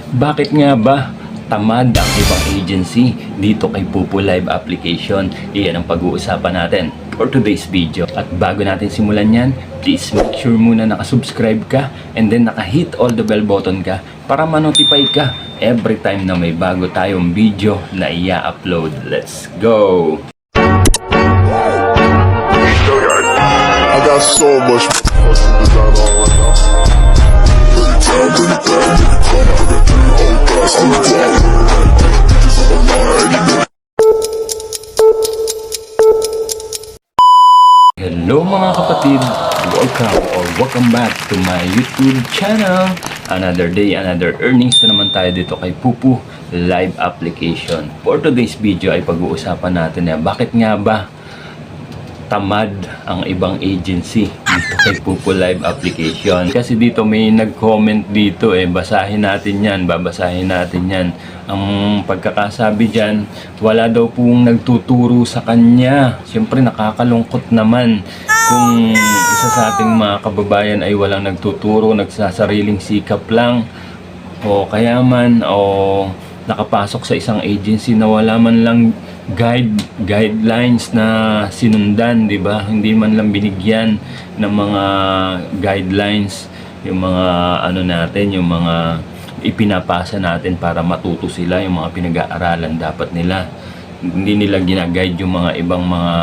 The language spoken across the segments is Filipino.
Bakit nga ba tamad ang ibang agency dito kay Pupu Live Application? Iyan ang pag-uusapan natin for today's video. At bago natin simulan yan, please make sure muna nakasubscribe ka and then nakahit all the bell button ka para ma-notify ka every time na may bago tayong video na i-upload. Let's go! I got so much fucking design on right now. Hello mga kapatid! Welcome back to my YouTube channel. Another day, another earnings na naman tayo dito kay Pupu Live Application. For today's video ay pag-uusapan natin bakit nga ba tamad ang ibang agency dito kay Pupu Live Application. Kasi dito may nag-comment dito basahin natin yan, babasahin natin yan. Ang pagkakasabi dyan, wala daw pong nagtuturo sa kanya. Siyempre nakakalungkot naman kung isa sa ating mga kababayan ay walang nagtuturo, nagsasariling sikap lang o kaya man o nakapasok sa isang agency na wala man lang guidelines na sinundan, di ba? Hindi man lang binigyan ng mga guidelines yung mga ano natin, yung mga ipinapasa natin para matuto sila, yung mga pinag-aaralan dapat nila. Hindi nila gina-guide yung mga ibang mga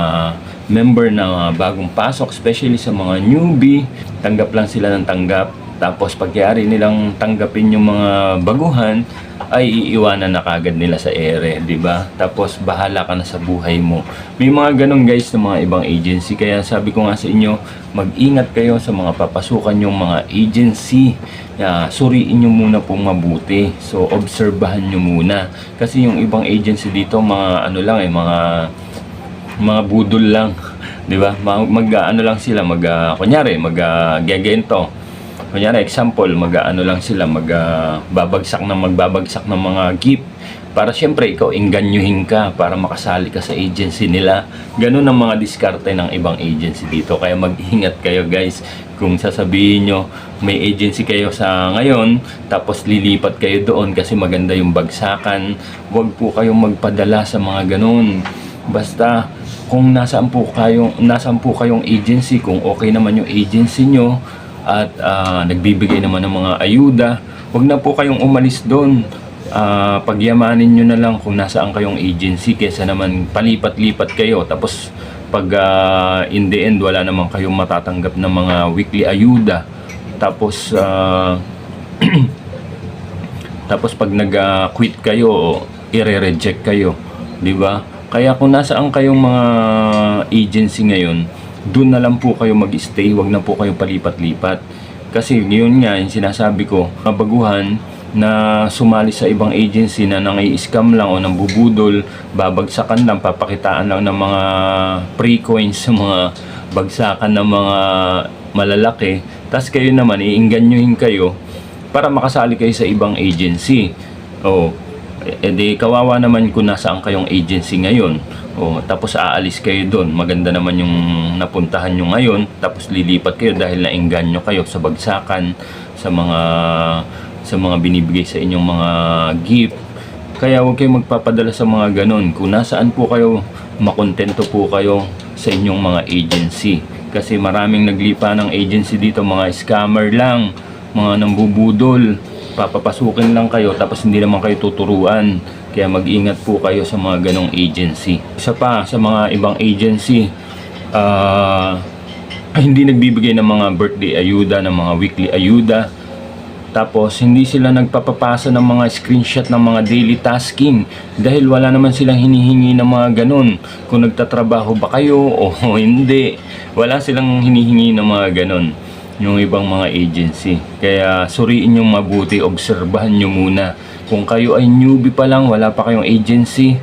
member na bagong pasok, especially sa mga newbie. Tanggap lang sila ng tanggap. Tapos pagyari nilang tanggapin yung mga baguhan, ay iiwanan na kagad nila sa ere, di ba? Tapos bahala ka na sa buhay mo. May mga ganun guys ng mga ibang agency. Kaya sabi ko nga sa inyo, mag-ingat kayo sa mga papasukan yung mga agency. Suriin nyo muna pong mabuti. So obserbahan nyo muna. Kasi yung ibang agency dito, mga ano lang mga budol lang, di ba? Mag-ano lang sila, kunyari, gagento. Kunyari, example, mag-ano lang sila, magbabagsak ng mga gift para syempre ikaw inganyuhin ka para makasali ka sa agency nila. Ganun ang mga diskarte ng ibang agency dito. Kaya mag-ingat kayo guys. Kung sasabihin nyo may agency kayo sa ngayon tapos lilipat kayo doon kasi maganda yung bagsakan, huwag po kayong magpadala sa mga ganun. Basta kung nasaan po kayong agency, kung okay naman yung agency nyo at nagbibigay naman ng mga ayuda, huwag na po kayong umalis doon. Pagyamanin nyo na lang kung nasaan kayong agency kesa naman palipat-lipat kayo tapos pag in the end wala naman kayong matatanggap ng mga weekly ayuda. Tapos tapos pag nag-quit kayo, i-reject kayo, di ba? Kaya kung nasaan kayong mga agency ngayon, doon na lang po kayo mag-stay, wag na po kayo palipat-lipat. Kasi yun nga, yung sinasabi ko, mga baguhan na sumali sa ibang agency na nangi-scam lang o nambubudol, babagsakan lang, papakitaan lang ng mga pre-coins sa mga bagsakan ng mga malalaki. Tapos kayo naman, iinganyuhin kayo para makasali kayo sa ibang agency. Di kawawa naman kung nasaan kayong agency ngayon. Tapos aalis kayo doon. Maganda naman yung napuntahan nyo ngayon. Tapos lilipat kayo dahil naengganyo kayo sa bagsakan, sa mga binibigay sa inyong mga gift. Kaya huwag kayong magpapadala sa mga ganon. Kung nasaan po kayo, makontento po kayo sa inyong mga agency. Kasi maraming naglipa ng agency dito, mga scammer lang, mga nambubudol. Papapasukin lang kayo tapos hindi naman kayo tuturuan. Kaya mag-ingat po kayo sa mga ganong agency. Isa pa, sa mga ibang agency, hindi nagbibigay ng mga birthday ayuda, ng mga weekly ayuda. Tapos hindi sila nagpapapasa ng mga screenshot ng mga daily tasking dahil wala naman silang hinihingi ng mga ganon. Kung nagtatrabaho ba kayo o hindi, wala silang hinihingi ng mga ganon yung ibang mga agency. Kaya suriin nyo mabuti, obserbahan nyo muna. Kung kayo ay newbie pa lang, wala pa kayong agency,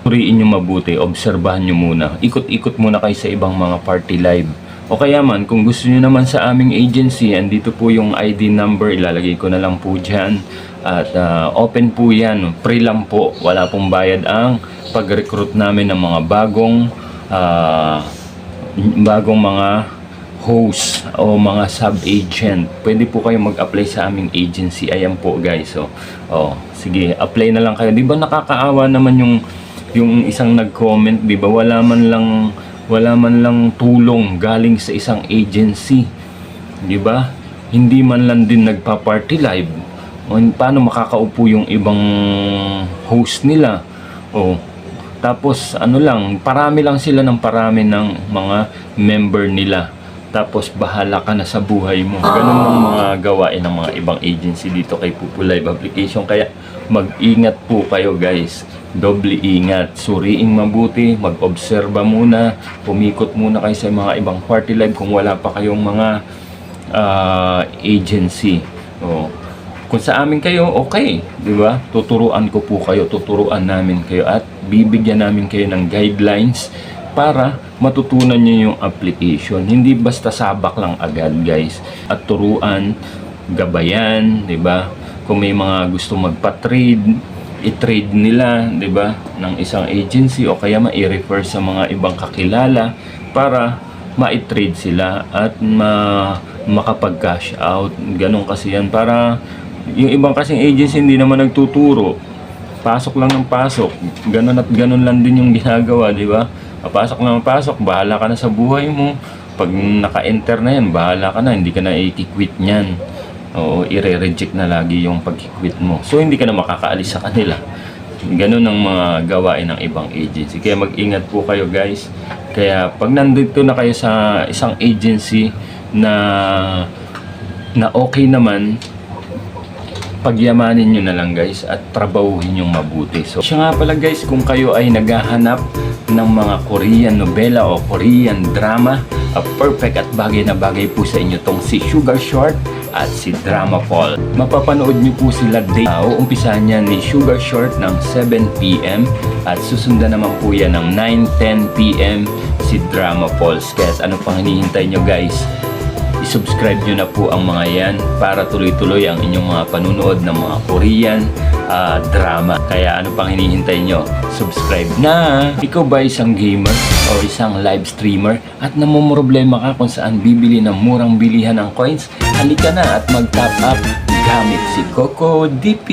suriin nyo mabuti, obserbahan nyo muna. Ikot-ikot muna kayo sa ibang mga party live. O kaya man, kung gusto nyo naman sa aming agency, andito po yung ID number, ilalagay ko na lang po dyan. At open po yan, free lang po, wala pong bayad ang pag-recruit namin ng mga bagong mga host o mga sub-agent, pwede po kayo mag-apply sa aming agency. Ayan po guys. So, sige, apply na lang kayo. Di ba nakakaawa naman yung isang nag-comment, di ba? Wala man lang tulong galing sa isang agency. Di ba? Hindi man lang din nagpa-party live. Paano makakaupo yung ibang host nila? Tapos parami lang sila ng parami ng mga member nila. Tapos bahala ka na sa buhay mo. Ganun ang mga gawain ng mga ibang agency dito kay Pupu Live Application. Kaya mag-ingat po kayo guys. Doble ingat. Suriing mabuti. Mag-obserba muna. Pumikot muna kayo sa mga ibang party live kung wala pa kayong mga agency. Kung sa amin kayo, okay, di ba? Tuturuan ko po kayo, tuturuan namin kayo at bibigyan namin kayo ng guidelines para matutunan nyo yung application. Hindi basta sabak lang agad, guys. At turuan, gabayan, di ba? Kung may mga gusto magpa-trade, i-trade nila, di ba? Ng isang agency o kaya ma-i-refer sa mga ibang kakilala para ma-trade sila at makapag-cash out. Ganun kasi yan. Para yung ibang kasing agency hindi naman nagtuturo. Pasok lang ng pasok. Ganun at ganun lang din yung ginagawa, di ba? Pasok lang ng pasok, bahala ka na sa buhay mo. Pag naka-enter na yan, bahala ka na. Hindi ka na i-quit niyan. I-reject na lagi yung pag-quit mo. So, hindi ka na makakaalis sa kanila. Ganun ang mga gawain ng ibang agency. Kaya mag-ingat po kayo guys. Kaya pag nandito na kayo sa isang agency na okay naman, pagyamanin nyo na lang guys at trabahuhin yung mabuti. So, siya nga pala guys, kung kayo ay naghahanap ng mga Korean novela o Korean drama, perfect at bagay na bagay po sa inyo tong si Sugar Short at si Drama Paul. Mapapanood nyo po sila day. Umpisahan niya ni Sugar Short ng 7 PM at susundan naman po yan ng 9-10 PM si Drama Paul. Kaya ano pang hinihintay nyo guys? I-subscribe nyo na po ang mga yan para tuloy-tuloy ang inyong mga panunood ng mga Korean drama. Kaya ano pang hinihintay nyo? Subscribe na! Ikaw ba isang gamer o isang live streamer at namumroblema ka kung saan bibili ng murang bilihan ng coins? Halika na at mag-top up gamit si Coco DP.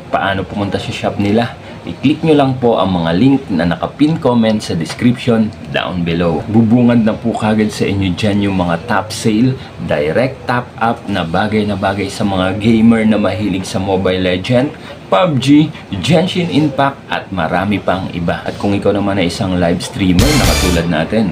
Paano pumunta sa shop nila? I-click nyo lang po ang mga link na nakapin comment sa description down below. Bubungad na po kagad sa inyo dyan yung mga top sale, direct top up na bagay sa mga gamer na mahilig sa Mobile Legend, PUBG, Genshin Impact at marami pang iba. At kung ikaw naman ay isang live streamer na katulad natin,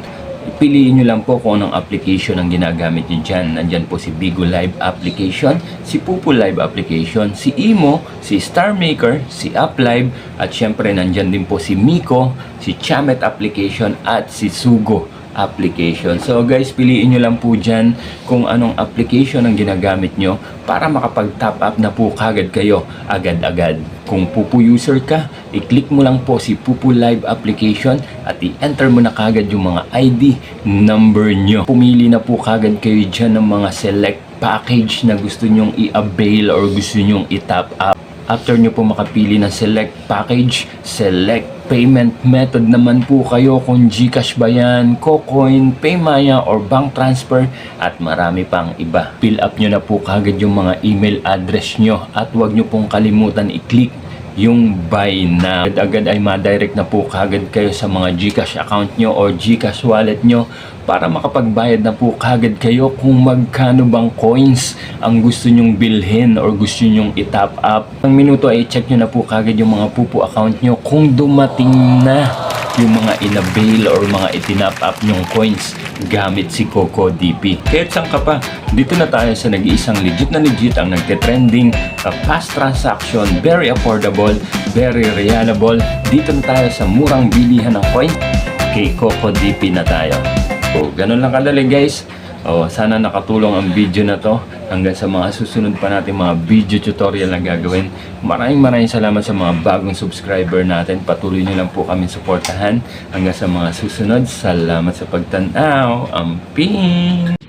piliin nyo lang po kung anong application ang ginagamit nyo dyan. Nandyan po si Bigo Live Application, si Pupu Live Application, si Imo, si Star Maker, si Uplive, at syempre nandyan din po si Miko, si Chamet Application, at si Sugo Application. So guys, piliin nyo lang po dyan kung anong application ang ginagamit nyo para makapag-top up na po kagad kayo agad-agad. Kung Pupu user ka, i-click mo lang po si Pupu Live Application at i-enter mo na kagad yung mga ID number nyo. Pumili na po kagad kayo dyan ng mga select package na gusto nyong i-avail or gusto nyong i-top up. After nyo po makapili ng select package, select payment method naman po kayo kung GCash ba yan, Cocoin, Paymaya, or bank transfer at marami pang iba. Fill up nyo na po kagad yung mga email address nyo at huwag nyo pong kalimutan i-click yung buy now. Agad ay ma-direct na po kagad kayo sa mga GCash account nyo or GCash wallet nyo para makapagbayad na po kagad kayo kung magkano bang coins ang gusto nyong bilhin or gusto nyong i-top up. Ang minuto ay check nyo na po kagad yung mga Pupu account nyo kung dumating na yung mga in-avail or mga itinop up nyong coins gamit si Coco DP. Kahit saan ka pa, dito na tayo sa nag-iisang legit ang nagte-trending, fast transaction, very affordable, very reliable. Dito na tayo sa murang bilihan ng coins. Kay Coco DP na tayo. So, ganun lang kadali guys. Sana nakatulong ang video na to. Hanggang sa mga susunod pa natin mga video tutorial na gagawin. Maraming salamat sa mga bagong subscriber natin. Patuloy nyo lang po kami suportahan. Hanggang sa mga susunod. Salamat sa pagtanaw. Amping!